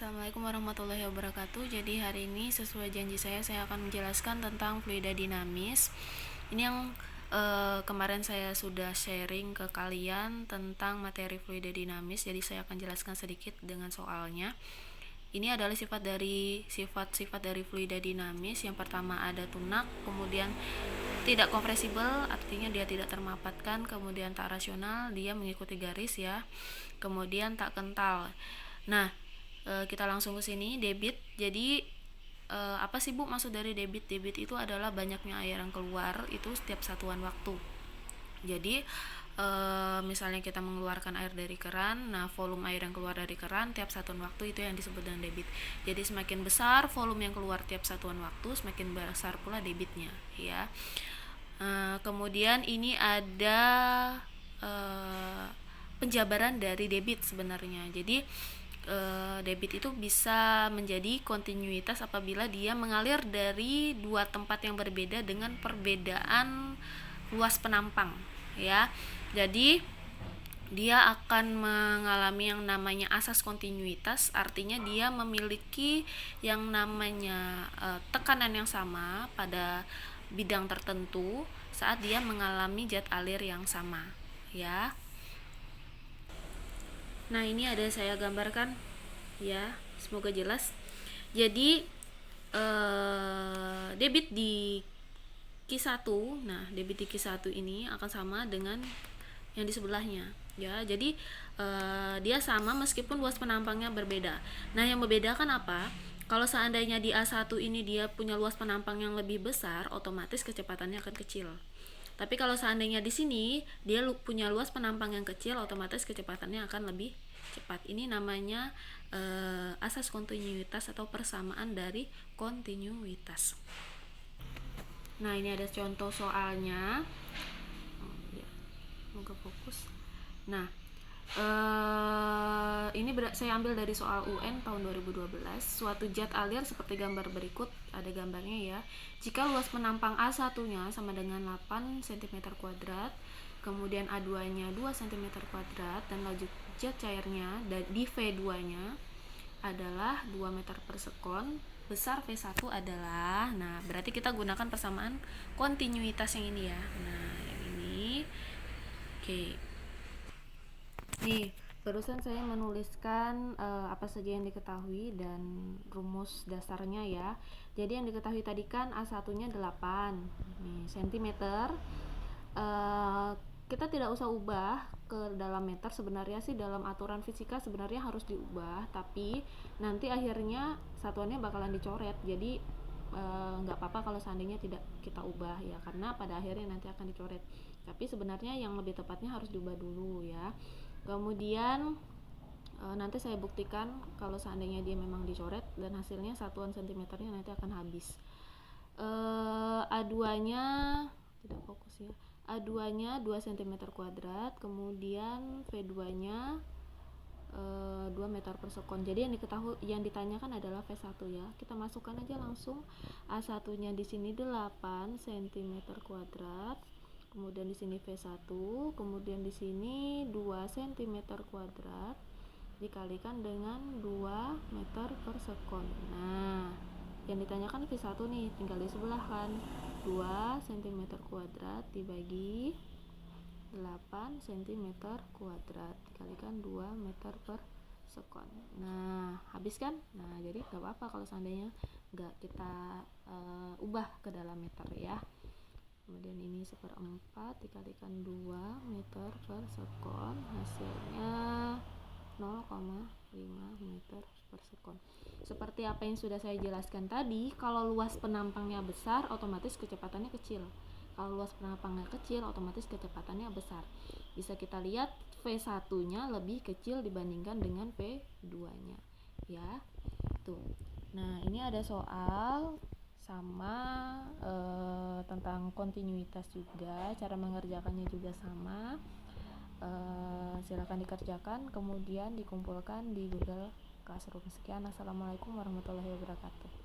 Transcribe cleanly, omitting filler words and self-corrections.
Assalamualaikum warahmatullahi wabarakatuh. Jadi hari ini sesuai janji saya akan menjelaskan tentang fluida dinamis. Ini yang kemarin saya sudah sharing ke kalian tentang materi fluida dinamis. Jadi saya akan jelaskan sedikit dengan soalnya. Ini adalah sifat-sifat dari fluida dinamis. Yang pertama ada tunak, kemudian tidak kompresibel, artinya dia tidak termapatkan, kemudian tak rasional, dia mengikuti garis ya. Kemudian tak kental. Nah, kita langsung ke sini. Debit. Jadi apa sih Bu maksud dari debit? Debit itu adalah banyaknya air yang keluar itu setiap satuan waktu. Jadi misalnya kita mengeluarkan air dari keran, nah volume air yang keluar dari keran tiap satuan waktu itu yang disebut dengan debit. Jadi semakin besar volume yang keluar tiap satuan waktu, semakin besar pula debitnya ya. Kemudian ini ada penjabaran dari debit sebenarnya. Jadi debit itu bisa menjadi kontinuitas apabila dia mengalir dari dua tempat yang berbeda dengan perbedaan luas penampang ya. Jadi dia akan mengalami yang namanya asas kontinuitas, artinya dia memiliki yang namanya tekanan yang sama pada bidang tertentu saat dia mengalami jet alir yang sama ya. Nah, ini ada saya gambarkan ya, semoga jelas. Jadi debit di Q1, nah debit di Q1 ini akan sama dengan yang di sebelahnya ya. Jadi dia sama meskipun luas penampangnya berbeda. Nah, yang membedakan apa? Kalau seandainya di A1 ini dia punya luas penampang yang lebih besar, otomatis kecepatannya akan kecil. Tapi kalau seandainya di sini dia punya luas penampang yang kecil, otomatis kecepatannya akan lebih cepat. Ini namanya asas kontinuitas atau persamaan dari kontinuitas. Nah, ini ada contoh soalnya. Semoga fokus. Nah, ini saya ambil dari soal UN tahun 2012. Suatu jet alir seperti gambar berikut, ada gambarnya ya. Jika luas penampang A1-nya sama dengan 8 cm², kemudian A2-nya 2 cm², dan laju jet cairnya di V2-nya adalah 2 meter per sekon, besar V1 adalah, nah berarti kita gunakan persamaan kontinuitas yang ini ya. Nah, yang ini. Oke. Nih, barusan saya menuliskan apa saja yang diketahui dan rumus dasarnya ya. Jadi yang diketahui tadi kan A1-nya 8 nih, cm. Kita tidak usah ubah ke dalam meter, sebenarnya sih dalam aturan fisika sebenarnya harus diubah, tapi nanti akhirnya satuannya bakalan dicoret. Jadi nggak apa-apa kalau seandainya tidak kita ubah ya, karena pada akhirnya nanti akan dicoret. Tapi sebenarnya yang lebih tepatnya harus diubah dulu ya. Kemudian nanti saya buktikan kalau seandainya dia memang dicoret dan hasilnya satuan sentimeternya nanti akan habis. A2-nya tidak fokus ya. A2-nya 2 cm², kemudian V2-nya 2 meter per sekon. Jadi yang ditanyakan adalah V1 ya. Kita masukkan aja langsung. A1-nya di sini 8 cm², kemudian di sini V1, kemudian di sini 2 cm² dikalikan dengan 2 meter per sekon. Nah, yang ditanyakan V1 nih, tinggal di sebelah kan. 2 cm² dibagi 8 cm² dikalikan 2 meter per sekon. Nah, habis kan? Nah, jadi gak apa-apa kalau seandainya gak kita ubah ke dalam meter ya. Kemudian ini 1/4 dikalikan 2 meter per sekon, hasilnya 0,5 meter per sekon. Seperti apa yang sudah saya jelaskan tadi, kalau luas penampangnya besar otomatis kecepatannya kecil. Kalau luas penampangnya kecil otomatis kecepatannya besar. Bisa kita lihat V1-nya lebih kecil dibandingkan dengan V2-nya ya. Tuh. Nah, ini ada soal sama tentang kontinuitas juga, cara mengerjakannya juga sama. Silakan dikerjakan kemudian dikumpulkan di Google Classroom. Sekian, assalamualaikum warahmatullahi wabarakatuh.